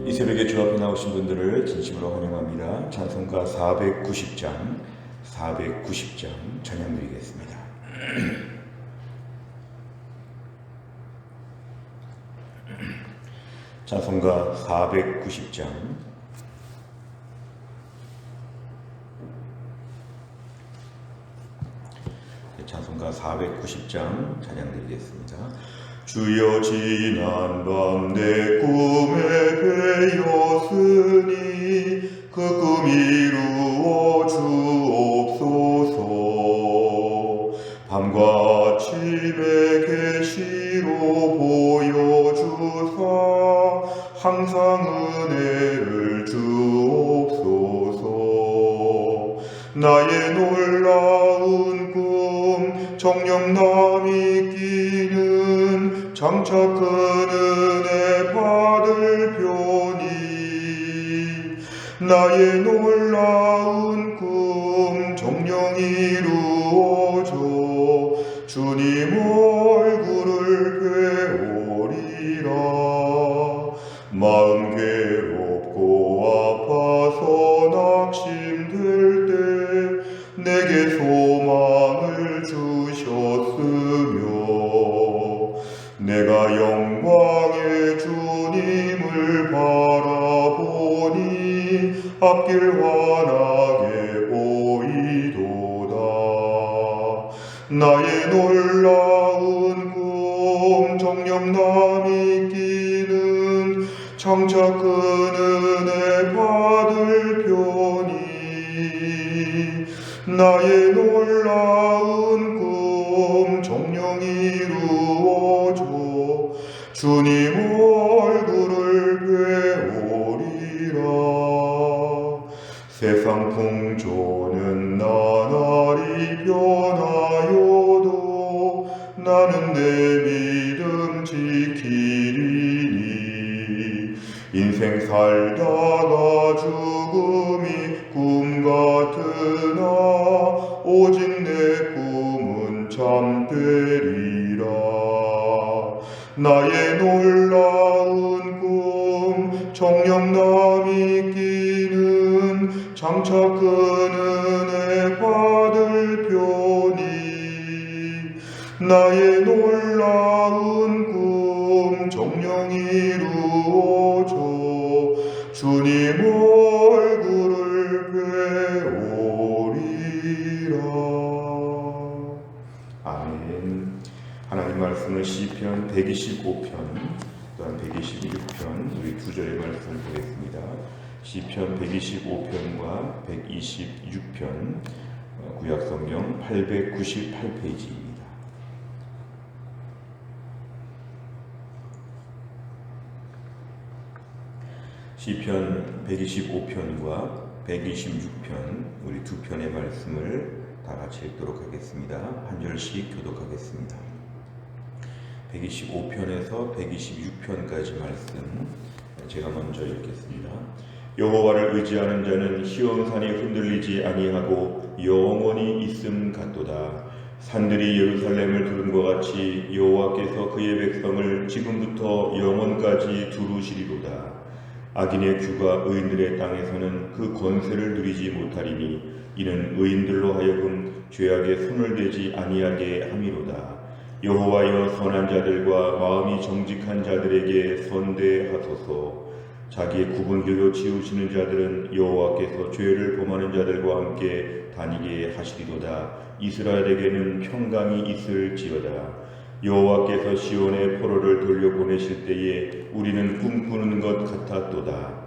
이 새벽에 주 앞에 나오신 분들을 진심으로 환영합니다. 찬송가 490장 찬양 드리겠습니다. 찬송가 490장 찬양 드리겠습니다. 주여 지난 밤 내 꿈에 배였으니 그 꿈 이루어 주옵소서. 밤과 아침에 계시로 보여주사 항상 은혜를 주옵소서. 나의 놀라운 꿈 정녕 남이 끼는 장차 큰 은혜 받을 편이 나의 놀라운 꿈 정녕 이루어져 주님 얼굴을 뵈오리라. 마음 괴롭고 아파서 낙심될 때 내게 소망을 주셨으며 내가 영광의 주님을 바라보니 앞길 환하게 보이도다. 나의 놀라운 꿈 정녕 남이 끼는 장차 큰 은혜 받을 편이 나의 놀라운 꿈 정녕 이루어져 주님 얼굴을 뵈오리라. 세상 풍조는 나날이 변하여도 나는 내 믿음 지키리니. 인생 살다가 죽음이 꿈 같으나 오직 내 꿈은 참되리라. 나의 놀라운 꿈 정녕 남이 끼는 장차 큰 은혜 받을 편이 나의 놀라운 꿈 정녕 이루어져 주님 얼굴을 뵈오리라. 아멘. 하나님 말씀은 시편 125편 또한 126편 우리 두 절의 말씀을 보겠습니다. 시편 125편과 126편 구약성경 898페이지입니다. 시편 125편과 126편 우리 두 편의 말씀을 다 같이 읽도록 하겠습니다. 한 절씩 교독하겠습니다. 125편에서 126편까지 말씀 제가 먼저 읽겠습니다. 여호와를 의지하는 자는 시온산이 흔들리지 아니하고 영원히 있음 같도다. 산들이 예루살렘을 두른 것 같이 여호와께서 그의 백성을 지금부터 영원까지 두루시리로다. 악인의 규가 의인들의 땅에서는 그 권세를 누리지 못하리니 이는 의인들로 하여금 죄악에 손을 대지 아니하게 함이로다. 여호와여 선한 자들과 마음이 정직한 자들에게 선대하소서. 자기의 굽은 뼈로 치우시는 자들은 여호와께서 죄를 범하는 자들과 함께 다니게 하시리로다. 이스라엘에게는 평강이 있을지어다. 여호와께서 시온의 포로를 돌려보내실 때에 우리는 꿈꾸는 것 같았도다.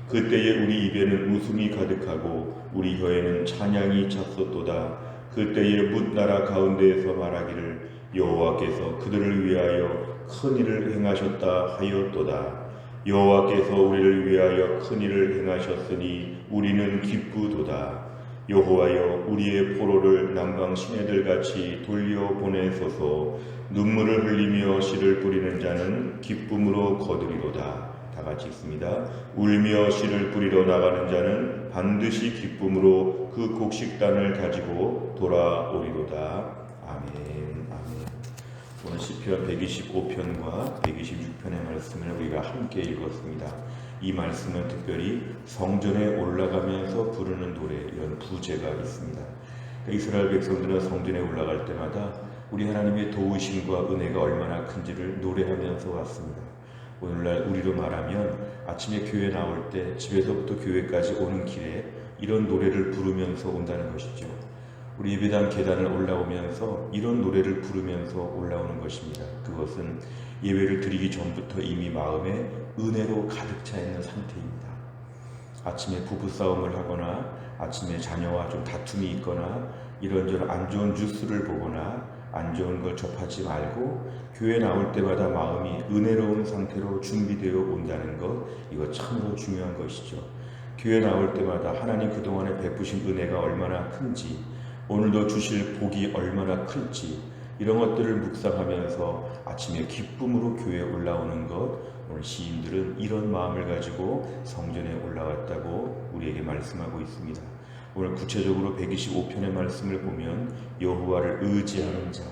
그때에 우리 입에는 웃음이 가득하고 우리 혀에는 찬양이 찼었도다. 그때에 뭇 나라 가운데에서 말하기를 여호와께서 그들을 위하여 큰 일을 행하셨다 하였도다. 여호와께서 우리를 위하여 큰 일을 행하셨으니 우리는 기쁘도다. 여호와여 우리의 포로를 남방 시내들같이 돌려보내소서. 눈물을 흘리며 씨를 뿌리는 자는 기쁨으로 거두리로다. 다 같이 읽습니다. 울며 씨를 뿌리러 나가는 자는 반드시 기쁨으로 그 곡식단을 가지고 돌아오리로다. 아멘. 아멘. 오늘 시편 125편과 126편의 말씀을 우리가 함께 읽었습니다. 이 말씀은 특별히 성전에 올라가면서 부르는 노래, 이런 부제가 있습니다. 이스라엘 백성들은 성전에 올라갈 때마다 우리 하나님의 도우심과 은혜가 얼마나 큰지를 노래하면서 왔습니다. 오늘날 우리로 말하면 아침에 교회 나올 때 집에서부터 교회까지 오는 길에 이런 노래를 부르면서 온다는 것이죠. 우리 예배당 계단을 올라오면서 이런 노래를 부르면서 올라오는 것입니다. 그것은 예배를 드리기 전부터 이미 마음에 은혜로 가득 차 있는 상태입니다. 아침에 부부싸움을 하거나 아침에 자녀와 좀 다툼이 있거나 이런저런 안 좋은 뉴스를 보거나 안 좋은 걸 접하지 말고 교회 나올 때마다 마음이 은혜로운 상태로 준비되어 온다는 것, 이거 참으로 중요한 것이죠. 교회 나올 때마다 하나님 그동안에 베푸신 은혜가 얼마나 큰지, 오늘도 주실 복이 얼마나 클지, 이런 것들을 묵상하면서 아침에 기쁨으로 교회에 올라오는 것, 오늘 시인들은 이런 마음을 가지고 성전에 올라왔다고 우리에게 말씀하고 있습니다. 오늘 구체적으로 125편의 말씀을 보면 여호와를 의지하는 자,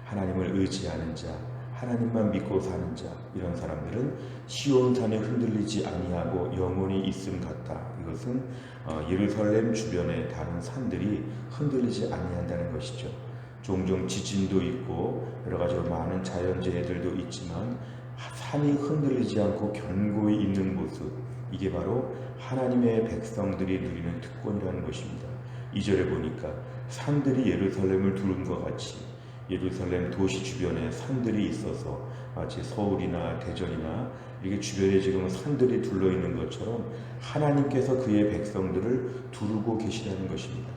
하나님을 의지하는 자, 하나님만 믿고 사는 자, 이런 사람들은 시온산에 흔들리지 아니하고 영원히 있음 같다. 이것은 예루살렘 주변의 다른 산들이 흔들리지 아니한다는 것이죠. 종종 지진도 있고 여러 가지로 많은 자연재해들도 있지만 산이 흔들리지 않고 견고히 있는 모습, 이게 바로 하나님의 백성들이 누리는 특권이라는 것입니다. 2절에 보니까 산들이 예루살렘을 두른 것 같이 예루살렘 도시 주변에 산들이 있어서 마치 서울이나 대전이나 이게 주변에 지금 산들이 둘러 있는 것처럼 하나님께서 그의 백성들을 두르고 계시다는 것입니다.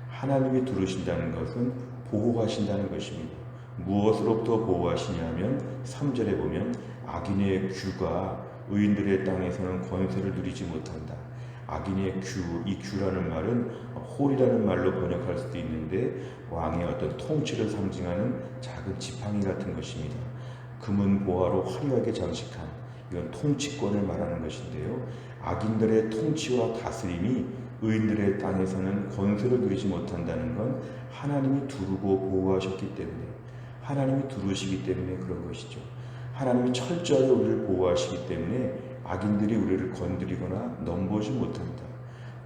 하나님이 두르신다는 것은 보호하신다는 것입니다. 무엇으로부터 보호하시냐면 3절에 보면 악인의 규가 의인들의 땅에서는 권세를 누리지 못한다. 악인의 규, 이 규라는 말은 홀이라는 말로 번역할 수도 있는데 왕의 어떤 통치를 상징하는 작은 지팡이 같은 것입니다. 금은 보화로 화려하게 장식한 이건 통치권을 말하는 것인데요. 악인들의 통치와 다스림이 의인들의 땅에서는 권세를 누리지 못한다는 건 하나님이 두르고 보호하셨기 때문에, 하나님이 두르시기 때문에 그런 것이죠. 하나님이 철저하게 우리를 보호하시기 때문에 악인들이 우리를 건드리거나 넘보지 못한다.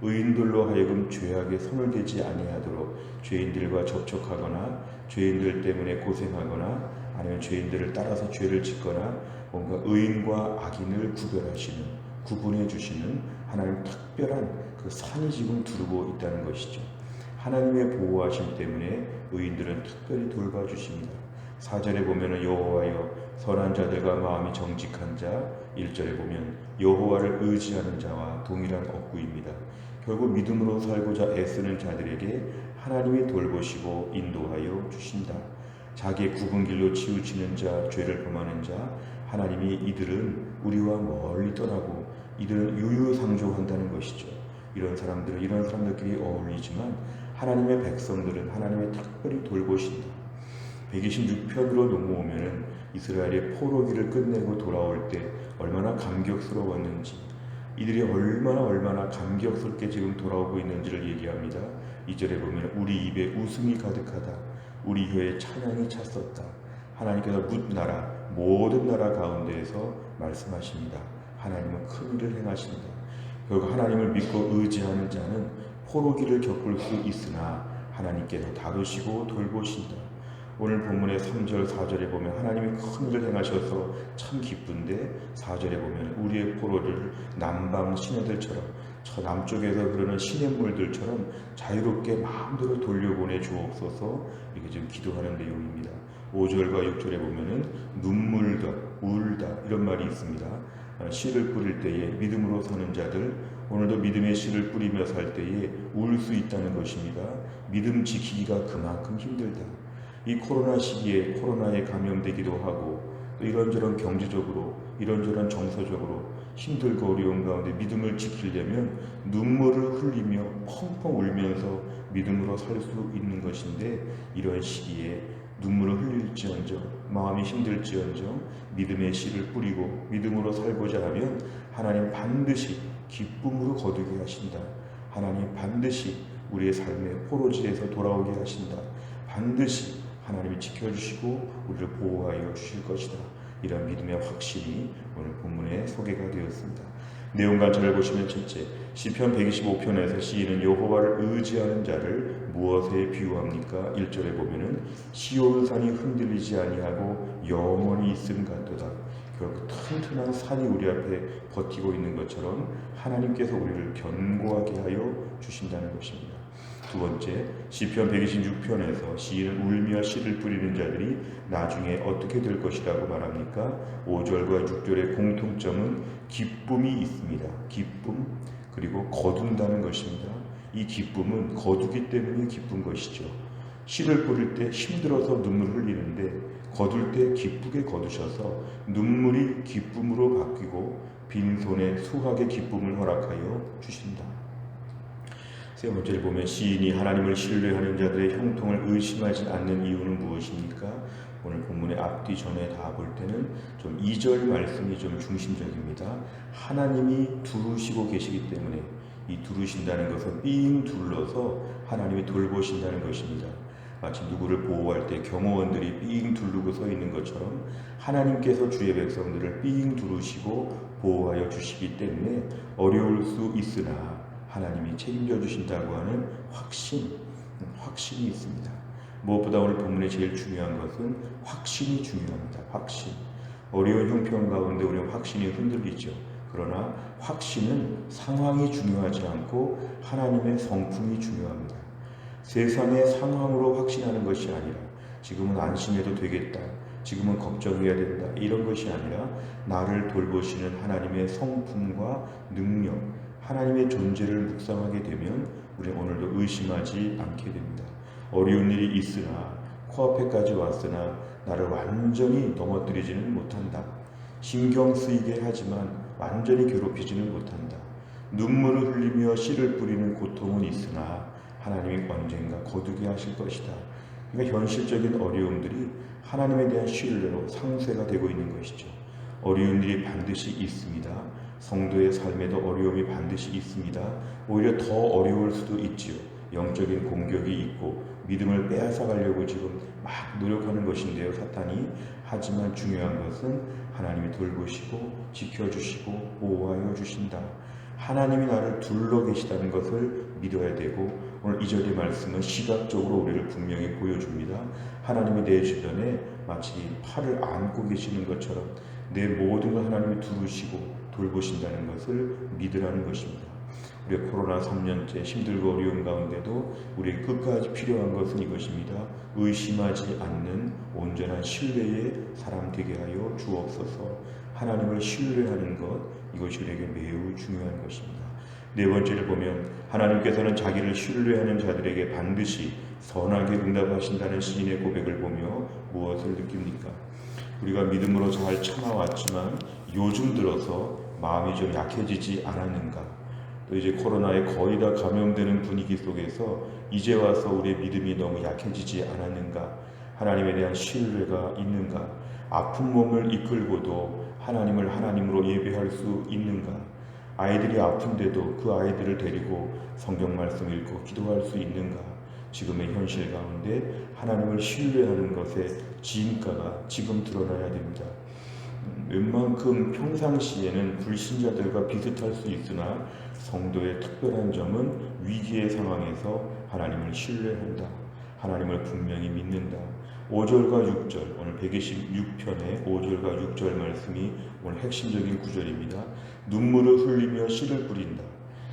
의인들로 하여금 죄악에 손을 대지 아니하도록 죄인들과 접촉하거나 죄인들 때문에 고생하거나 아니면 죄인들을 따라서 죄를 짓거나 뭔가 의인과 악인을 구분해 주시는 하나님 특별한 그 산이 지금 두르고 있다는 것이죠. 하나님의 보호하심 때문에 의인들은 특별히 돌봐주십니다. 4절에 보면 여호와여 선한 자들과 마음이 정직한 자, 1절에 보면 여호와를 의지하는 자와 동일한 억구입니다. 결국 믿음으로 살고자 애쓰는 자들에게 하나님이 돌보시고 인도하여 주신다. 자기의 굽은 길로 치우치는 자, 죄를 범하는 자, 하나님이 이들은 우리와 멀리 떠나고 이들은 유유상종한다는 것이죠. 이런 사람들끼리 어울리지만 하나님의 백성들은 하나님의 특별히 돌보신다. 126편으로 넘어오면 이스라엘의 포로기를 끝내고 돌아올 때 얼마나 감격스러웠는지, 이들이 얼마나 감격스럽게 지금 돌아오고 있는지를 얘기합니다. 2절에 보면 우리 입에 웃음이 가득하다. 우리 혀에 찬양이 찼었다. 하나님께서 모든 나라 가운데에서 말씀하십니다. 하나님은 큰 일을 행하신다. 결국 하나님을 믿고 의지하는 자는 포로기를 겪을 수 있으나 하나님께서 다루시고 돌보신다. 오늘 본문의 3절, 4절에 보면 하나님이 큰 일을 행하셔서 참 기쁜데 4절에 보면 우리의 포로를 남방 시내들처럼 저 남쪽에서 흐르는 시냇물들처럼 자유롭게 마음대로 돌려보내 주옵소서, 이렇게 지금 기도하는 내용입니다. 5절과 6절에 보면은 눈물다, 울다 이런 말이 있습니다. 씨를 뿌릴 때에 믿음으로 사는 자들, 오늘도 믿음의 씨를 뿌리며 살 때에 울 수 있다는 것입니다. 믿음 지키기가 그만큼 힘들다. 이 코로나 시기에 코로나에 감염되기도 하고 또 이런저런 경제적으로 이런저런 정서적으로 힘들고 어려운 가운데 믿음을 지키려면 눈물을 흘리며 펑펑 울면서 믿음으로 살 수 있는 것인데, 이런 시기에 눈물을 흘릴지언정 마음이 힘들지언정 믿음의 씨를 뿌리고 믿음으로 살고자 하면 하나님 반드시 기쁨으로 거두게 하신다. 하나님 반드시 우리의 삶의 포로지에서 돌아오게 하신다. 반드시 하나님이 지켜주시고 우리를 보호하여 주실 것이다. 이런 믿음의 확신이 오늘 본문에 소개가 되었습니다. 내용 관찰을 보시면 첫째, 시편 125편에서 시인은 여호와를 의지하는 자를 무엇에 비유합니까? 1절에 보면은 시온산이 흔들리지 아니하고 영원히 있음 같도다. 결국 튼튼한 산이 우리 앞에 버티고 있는 것처럼 하나님께서 우리를 견고하게 하여 주신다는 것입니다. 두 번째, 시편 126편에서 시인은 울며 씨를 뿌리는 자들이 나중에 어떻게 될 것이라고 말합니까? 5절과 6절의 공통점은 기쁨이 있습니다. 기쁨, 그리고 거둔다는 것입니다. 이 기쁨은 거두기 때문에 기쁜 것이죠. 씨를 뿌릴 때 힘들어서 눈물을 흘리는데 거둘 때 기쁘게 거두셔서 눈물이 기쁨으로 바뀌고 빈손에 수확의 기쁨을 허락하여 주신다. 세 번째를 보면 시인이 하나님을 신뢰하는 자들의 형통을 의심하지 않는 이유는 무엇입니까? 오늘 본문의 앞뒤 전에 다 볼 때는 좀 2절 말씀이 좀 중심적입니다. 하나님이 두루시고 계시기 때문에 이 두루신다는 것은 삥 둘러서 하나님이 돌보신다는 것입니다. 마치 누구를 보호할 때 경호원들이 삥 두르고 서 있는 것처럼 하나님께서 주의 백성들을 삥 두르시고 보호하여 주시기 때문에 어려울 수 있으나 하나님이 책임져 주신다고 하는 확신이 있습니다. 무엇보다 오늘 본문에 제일 중요한 것은 확신이 중요합니다. 확신. 어려운 형편 가운데 우리는 확신이 흔들리죠. 그러나 확신은 상황이 중요하지 않고 하나님의 성품이 중요합니다. 세상의 상황으로 확신하는 것이 아니라 지금은 안심해도 되겠다, 지금은 걱정해야 된다, 이런 것이 아니라 나를 돌보시는 하나님의 성품과 능력, 하나님의 존재를 묵상하게 되면 우리는 오늘도 의심하지 않게 됩니다. 어려운 일이 있으나 코앞에까지 왔으나 나를 완전히 넘어뜨리지는 못한다. 신경 쓰이게 하지만 완전히 괴롭히지는 못한다. 눈물을 흘리며 씨를 뿌리는 고통은 있으나 하나님이 언젠가 거두게 하실 것이다. 그러니까 현실적인 어려움들이 하나님에 대한 신뢰로 상쇄가 되고 있는 것이죠. 어려운 일이 반드시 있습니다. 성도의 삶에도 어려움이 반드시 있습니다. 오히려 더 어려울 수도 있지요. 영적인 공격이 있고 믿음을 빼앗아가려고 지금 막 노력하는 것인데요, 사탄이. 하지만 중요한 것은 하나님이 돌보시고 지켜주시고 보호하여 주신다. 하나님이 나를 둘러 계시다는 것을 믿어야 되고, 오늘 2절의 말씀은 시각적으로 우리를 분명히 보여줍니다. 하나님이 내 주변에 마치 팔을 안고 계시는 것처럼 내 모든 걸 하나님이 두르시고 돌보신다는 것을 믿으라는 것입니다. 우리가 코로나 3년째 힘들고 어려운 가운데도 우리에게 끝까지 필요한 것은 이것입니다. 의심하지 않는 온전한 신뢰의 사람 되게 하여 주옵소서. 하나님을 신뢰하는 것, 이것이 우리에게 매우 중요한 것입니다. 네 번째를 보면 하나님께서는 자기를 신뢰하는 자들에게 반드시 선하게 응답하신다는 시인의 고백을 보며 무엇을 느낍니까? 우리가 믿음으로 잘 참아왔지만 요즘 들어서 마음이 좀 약해지지 않았는가? 또 이제 코로나에 거의 다 감염되는 분위기 속에서 이제 와서 우리의 믿음이 너무 약해지지 않았는가? 하나님에 대한 신뢰가 있는가? 아픈 몸을 이끌고도 하나님을 하나님으로 예배할 수 있는가? 아이들이 아픈데도 그 아이들을 데리고 성경 말씀 읽고 기도할 수 있는가? 지금의 현실 가운데 하나님을 신뢰하는 것의 진가가 지금 드러나야 됩니다. 웬만큼 평상시에는 불신자들과 비슷할 수 있으나 성도의 특별한 점은 위기의 상황에서 하나님을 신뢰한다. 하나님을 분명히 믿는다. 5절과 6절, 오늘 126편의 5절과 6절 말씀이 오늘 핵심적인 구절입니다. 눈물을 흘리며 씨를 뿌린다.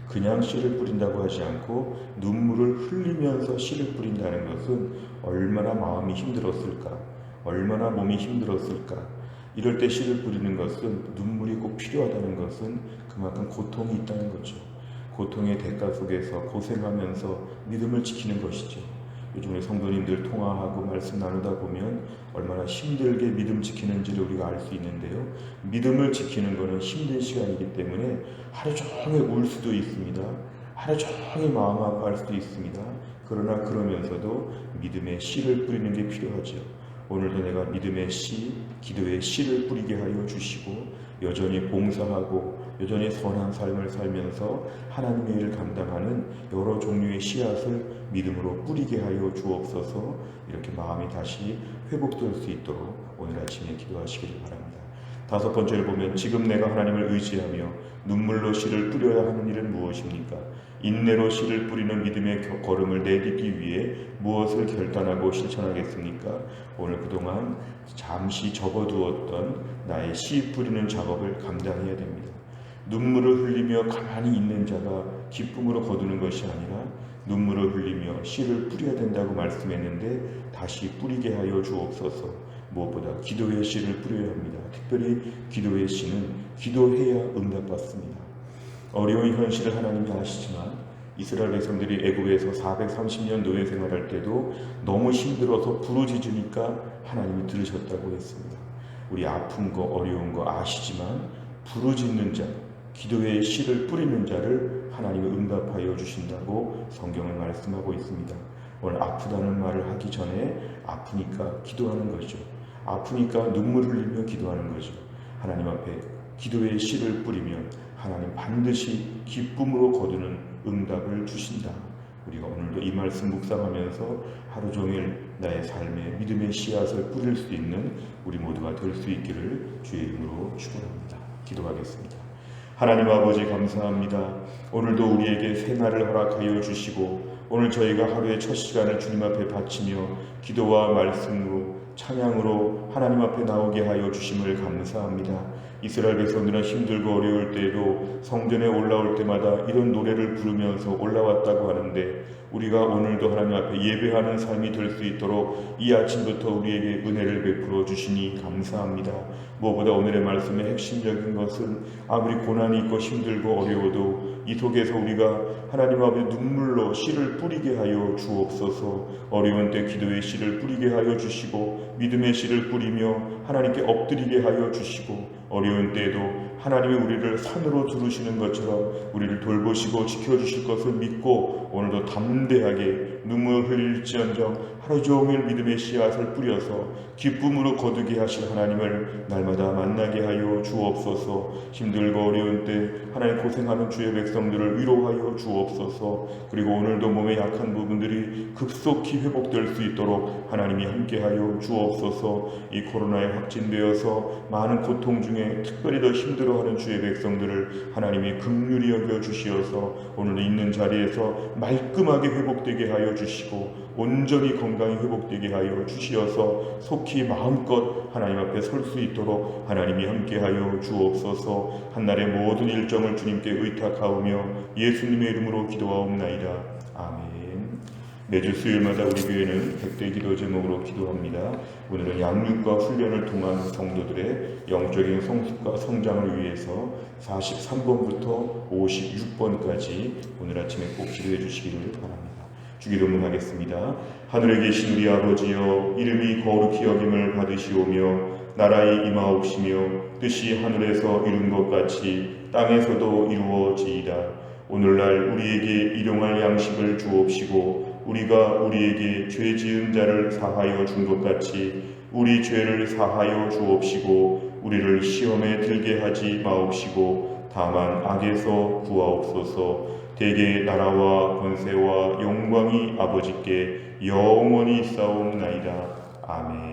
그냥 씨를 뿌린다고 하지 않고 눈물을 흘리면서 씨를 뿌린다는 것은 얼마나 마음이 힘들었을까? 얼마나 몸이 힘들었을까? 이럴 때 씨를 뿌리는 것은, 눈물이 꼭 필요하다는 것은 그만큼 고통이 있다는 거죠. 고통의 대가 속에서 고생하면서 믿음을 지키는 것이죠. 요즘 우리 성도님들 통화하고 말씀 나누다 보면 얼마나 힘들게 믿음 지키는지를 우리가 알 수 있는데요. 믿음을 지키는 것은 힘든 시간이기 때문에 하루 종일 울 수도 있습니다. 하루 종일 마음 아파할 수도 있습니다. 그러나 그러면서도 믿음의 씨를 뿌리는 게 필요하죠. 오늘도 내가 믿음의 씨, 기도의 씨를 뿌리게 하여 주시고 여전히 봉사하고 여전히 선한 삶을 살면서 하나님의 일을 감당하는 여러 종류의 씨앗을 믿음으로 뿌리게 하여 주옵소서. 이렇게 마음이 다시 회복될 수 있도록 오늘 아침에 기도하시길 바랍니다. 다섯 번째를 보면 지금 내가 하나님을 의지하며 눈물로 씨를 뿌려야 하는 일은 무엇입니까? 인내로 씨를 뿌리는 믿음의 걸음을 내딛기 위해 무엇을 결단하고 실천하겠습니까? 오늘 그동안 잠시 접어두었던 나의 씨 뿌리는 작업을 감당해야 됩니다. 눈물을 흘리며 가만히 있는 자가 기쁨으로 거두는 것이 아니라 눈물을 흘리며 씨를 뿌려야 된다고 말씀했는데 다시 뿌리게 하여 주옵소서. 무엇보다 기도의 씨를 뿌려야 합니다. 특별히 기도의 씨는 기도해야 응답받습니다. 어려운 현실을 하나님이 아시지만 이스라엘 백성들이 애굽에서 430년 노예 생활할 때도 너무 힘들어서 부르짖으니까 하나님이 들으셨다고 했습니다. 우리 아픈 거 어려운 거 아시지만 부르짖는 자, 기도의 씨를 뿌리는 자를 하나님이 응답하여 주신다고 성경을 말씀하고 있습니다. 오늘 아프다는 말을 하기 전에 아프니까 기도하는 거죠. 아프니까 눈물 흘리며 기도하는 거죠. 하나님 앞에 기도의 씨를 뿌리면 하나님 반드시 기쁨으로 거두는 응답을 주신다. 우리가 오늘도 이 말씀 묵상하면서 하루 종일 나의 삶에 믿음의 씨앗을 뿌릴 수 있는 우리 모두가 될 수 있기를 주의 이름으로 축원합니다. 기도하겠습니다. 하나님 아버지 감사합니다. 오늘도 우리에게 새날을 허락하여 주시고 오늘 저희가 하루의 첫 시간을 주님 앞에 바치며 기도와 말씀으로 찬양으로 하나님 앞에 나오게 하여 주심을 감사합니다. 이스라엘 백성들은 힘들고 어려울 때에도 성전에 올라올 때마다 이런 노래를 부르면서 올라왔다고 하는데 우리가 오늘도 하나님 앞에 예배하는 삶이 될 수 있도록 이 아침부터 우리에게 은혜를 베풀어 주시니 감사합니다. 무엇보다 오늘의 말씀의 핵심적인 것은 아무리 고난이 있고 힘들고 어려워도 이 속에서 우리가 하나님 앞에 눈물로 씨를 뿌리게 하여 주옵소서. 어려운 때 기도의 씨를 뿌리게 하여 주시고 믿음의 씨를 뿌리며 하나님께 엎드리게 하여 주시고 어려운 때에도 하나님이 우리를 산으로 두르시는 것처럼 우리를 돌보시고 지켜주실 것을 믿고 오늘도 담대하게 눈물 흘릴지언정 하루 종일 믿음의 씨앗을 뿌려서 기쁨으로 거두게 하실 하나님을 날마다 만나게 하여 주옵소서. 힘들고 어려운 때 하나님 고생하는 주의 백성들을 위로하여 주옵소서. 그리고 오늘도 몸에 약한 부분들이 급속히 회복될 수 있도록 하나님이 함께하여 주옵소서. 이 코로나에 확진되어서 많은 고통 중에 특별히 더 힘들어하는 주의 백성들을 하나님이 긍휼히 여겨 주시어서 오늘 있는 자리에서 말끔하게 회복되게 하여 주시고 온전히 건강히 회복되게 하여 주시어서 속히 마음껏 하나님 앞에 설 수 있도록 하나님이 함께하여 주옵소서. 한날의 모든 일정을 주님께 의탁하오며 예수님의 이름으로 기도하옵나이다. 아멘. 매주 수요일마다 우리 교회는 100대 기도 제목으로 기도합니다. 오늘은 양육과 훈련을 통한 성도들의 영적인 성숙과 성장을 위해서 43번부터 56번까지 오늘 아침에 꼭 기도해 주시기를 바랍니다. 주기도문 하겠습니다. 하늘에 계신 우리 아버지여, 이름이 거룩히 여김을 받으시오며 나라의 임하옵시며 뜻이 하늘에서 이룬 것 같이 땅에서도 이루어지이다. 오늘날 우리에게 일용할 양식을 주옵시고 우리가 우리에게 죄 지은 자를 사하여 준 것 같이 우리 죄를 사하여 주옵시고 우리를 시험에 들게 하지 마옵시고 다만 악에서 구하옵소서. 대개 나라와 권세와 영광이 아버지께 영원히 있사옵나이다. 아멘.